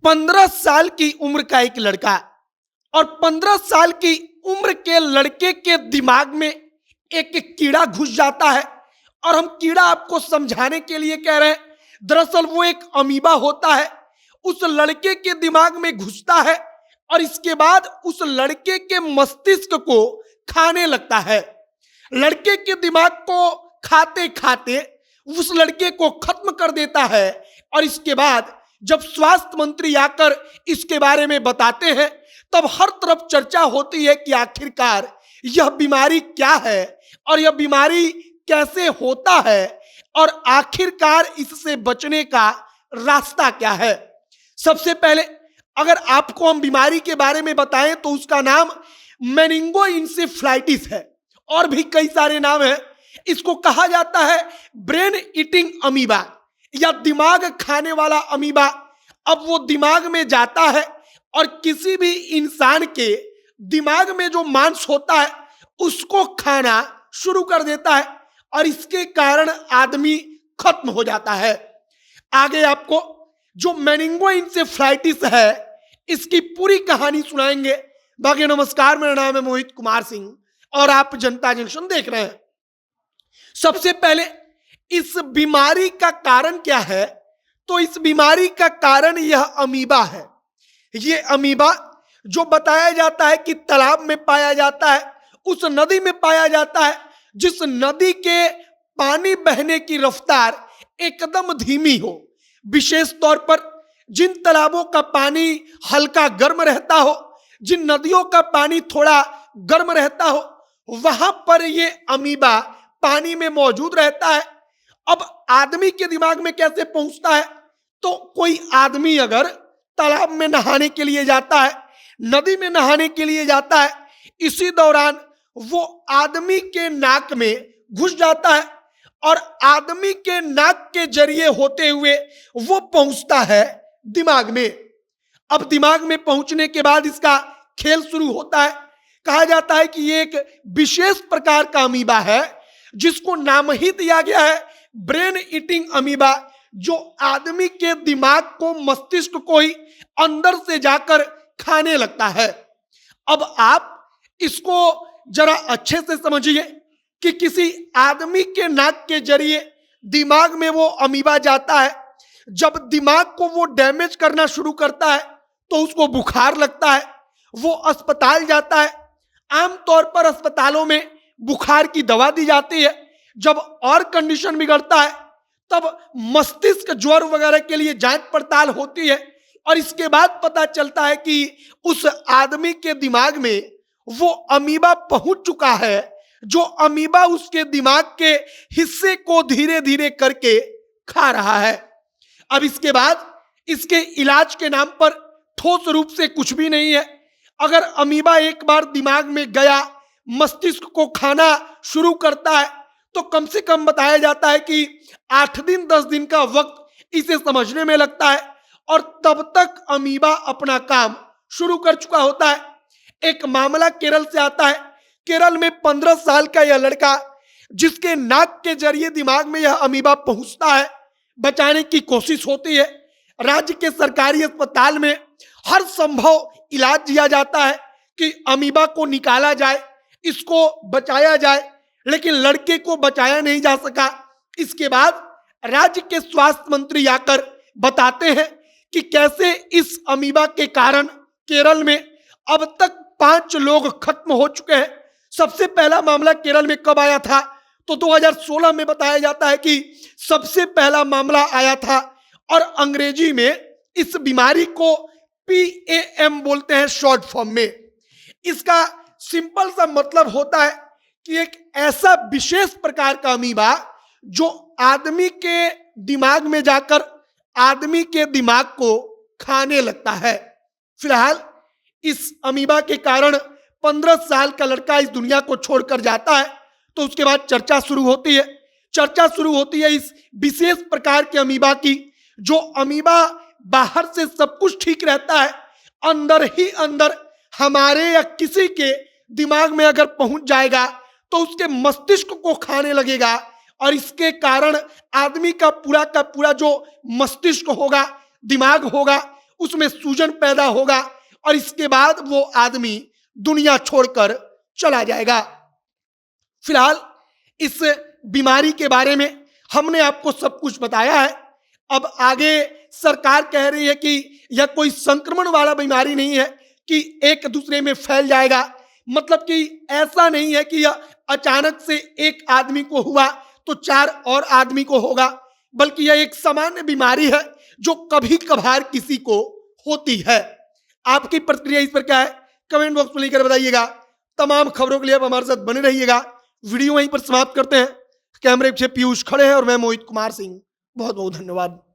15 साल की उम्र का एक लड़का और 15 साल की उम्र के लड़के के दिमाग में एक कीड़ा घुस जाता है। और हम कीड़ा आपको समझाने के लिए कह रहे हैं, दरअसल वो एक अमीबा होता है, उस लड़के के दिमाग में घुसता है और इसके बाद उस लड़के के मस्तिष्क को खाने लगता है। लड़के के दिमाग को खाते खाते उस लड़के को खत्म कर देता है। और इसके बाद जब स्वास्थ्य मंत्री आकर इसके बारे में बताते हैं, तब हर तरफ चर्चा होती है कि आखिरकार यह बीमारी क्या है और यह बीमारी कैसे होता है और आखिरकार इससे बचने का रास्ता क्या है। सबसे पहले अगर आपको हम बीमारी के बारे में बताएं तो उसका नाम मेनिंगोइंसेफ्लाइटिस है, और भी कई सारे नाम हैं। इसको कहा जाता है ब्रेन ईटिंग अमीबा या दिमाग खाने वाला अमीबा। अब वो दिमाग में जाता है और किसी भी इंसान के दिमाग में जो मांस होता है उसको खाना शुरू कर देता है और इसके कारण आदमी खत्म हो जाता है। आगे आपको जो मेनिंगोइंसेफ्लाइटिस है इसकी पूरी कहानी सुनाएंगे। बाकी नमस्कार, मेरा नाम है मोहित कुमार सिंह और आप जनता जंक्शन देख रहे हैं। सबसे पहले इस बीमारी का कारण क्या है, तो इस बीमारी का कारण यह अमीबा है। ये अमीबा जो बताया जाता है कि तालाब में पाया जाता है, उस नदी में पाया जाता है जिस नदी के पानी बहने की रफ्तार एकदम धीमी हो। विशेष तौर पर जिन तालाबों का पानी हल्का गर्म रहता हो, जिन नदियों का पानी थोड़ा गर्म रहता हो, वहां पर ये अमीबा पानी में मौजूद रहता है। अब आदमी के दिमाग में कैसे पहुंचता है, तो कोई आदमी अगर तालाब में नहाने के लिए जाता है, नदी में नहाने के लिए जाता है, इसी दौरान वो आदमी के नाक में घुस जाता है और आदमी के नाक के जरिए होते हुए वो पहुंचता है दिमाग में। अब दिमाग में पहुंचने के बाद इसका खेल शुरू होता है। कहा जाता है कि ये एक विशेष प्रकार का अमीबा है जिसको नाम ही दिया गया है ब्रेन ईटिंग अमीबा, जो आदमी के दिमाग को, मस्तिष्क को ही अंदर से जाकर खाने लगता है। अब आप इसको जरा अच्छे से समझिए कि किसी आदमी के नाक के जरिए दिमाग में वो अमीबा जाता है। जब दिमाग को वो डैमेज करना शुरू करता है तो उसको बुखार लगता है, वो अस्पताल जाता है। आमतौर पर अस्पतालों में बुखार की दवा दी जाती है। जब और कंडीशन बिगड़ता है तब मस्तिष्क ज्वर वगैरह के लिए जांच पड़ताल होती है और इसके बाद पता चलता है कि उस आदमी के दिमाग में वो अमीबा पहुंच चुका है, जो अमीबा उसके दिमाग के हिस्से को धीरे धीरे करके खा रहा है। अब इसके बाद इसके इलाज के नाम पर ठोस रूप से कुछ भी नहीं है। अगर अमीबा एक बार दिमाग में गया, मस्तिष्क को खाना शुरू करता है, तो कम से कम बताया जाता है कि 8 दिन 10 दिन का वक्त इसे समझने में लगता है और तब तक अमीबा अपना काम शुरू कर चुका होता है। एक मामला केरल से आता है। केरल में 15 साल का यह लड़का, जिसके नाक के जरिए दिमाग में यह अमीबा पहुंचता है, बचाने की कोशिश होती है। राज्य के सरकारी अस्पताल में हर संभव इलाज दिया जाता है कि अमीबा को निकाला जाए, इसको बचाया जाए, लेकिन लड़के को बचाया नहीं जा सका। इसके बाद राज्य के स्वास्थ्य मंत्री आकर बताते हैं कि कैसे इस अमीबा के कारण केरल में अब तक 5 लोग खत्म हो चुके हैं। सबसे पहला मामला केरल में कब आया था, तो 2016 में बताया जाता है कि सबसे पहला मामला आया था। और अंग्रेजी में इस बीमारी को PAM बोलते हैं शॉर्ट फॉर्म में। इसका सिंपल सा मतलब होता है कि एक ऐसा विशेष प्रकार का अमीबा जो आदमी के दिमाग में जाकर आदमी के दिमाग को खाने लगता है। फिलहाल इस अमीबा के कारण 15 साल का लड़का इस दुनिया को छोड़कर जाता है, तो उसके बाद चर्चा शुरू होती है इस विशेष प्रकार के अमीबा की। जो अमीबा बाहर से सब कुछ ठीक रहता है, अंदर ही अंदर हमारे या किसी के दिमाग में अगर पहुंच जाएगा तो उसके मस्तिष्क को खाने लगेगा और इसके कारण आदमी का पूरा जो मस्तिष्क होगा, दिमाग होगा, उसमें सूजन पैदा होगा और इसके बाद वो आदमी दुनिया छोड़कर चला जाएगा। फिलहाल इस बीमारी के बारे में हमने आपको सब कुछ बताया है। अब आगे सरकार कह रही है कि यह कोई संक्रमण वाला बीमारी नहीं है कि एक दूसरे में फैल जाएगा, मतलब कि ऐसा नहीं है कि यह अचानक से एक आदमी को हुआ तो 4 और आदमी को होगा, बल्कि यह एक सामान्य बीमारी है जो कभी कभार किसी को होती है। आपकी प्रतिक्रिया इस पर क्या है, कमेंट बॉक्स में लिखकर बताइएगा। तमाम खबरों के लिए आप हमारे साथ बने रहिएगा। वीडियो वहीं पर समाप्त करते हैं। कैमरे पीछे पीयूष खड़े हैं और मैं मोहित कुमार सिंह। बहुत बहुत धन्यवाद।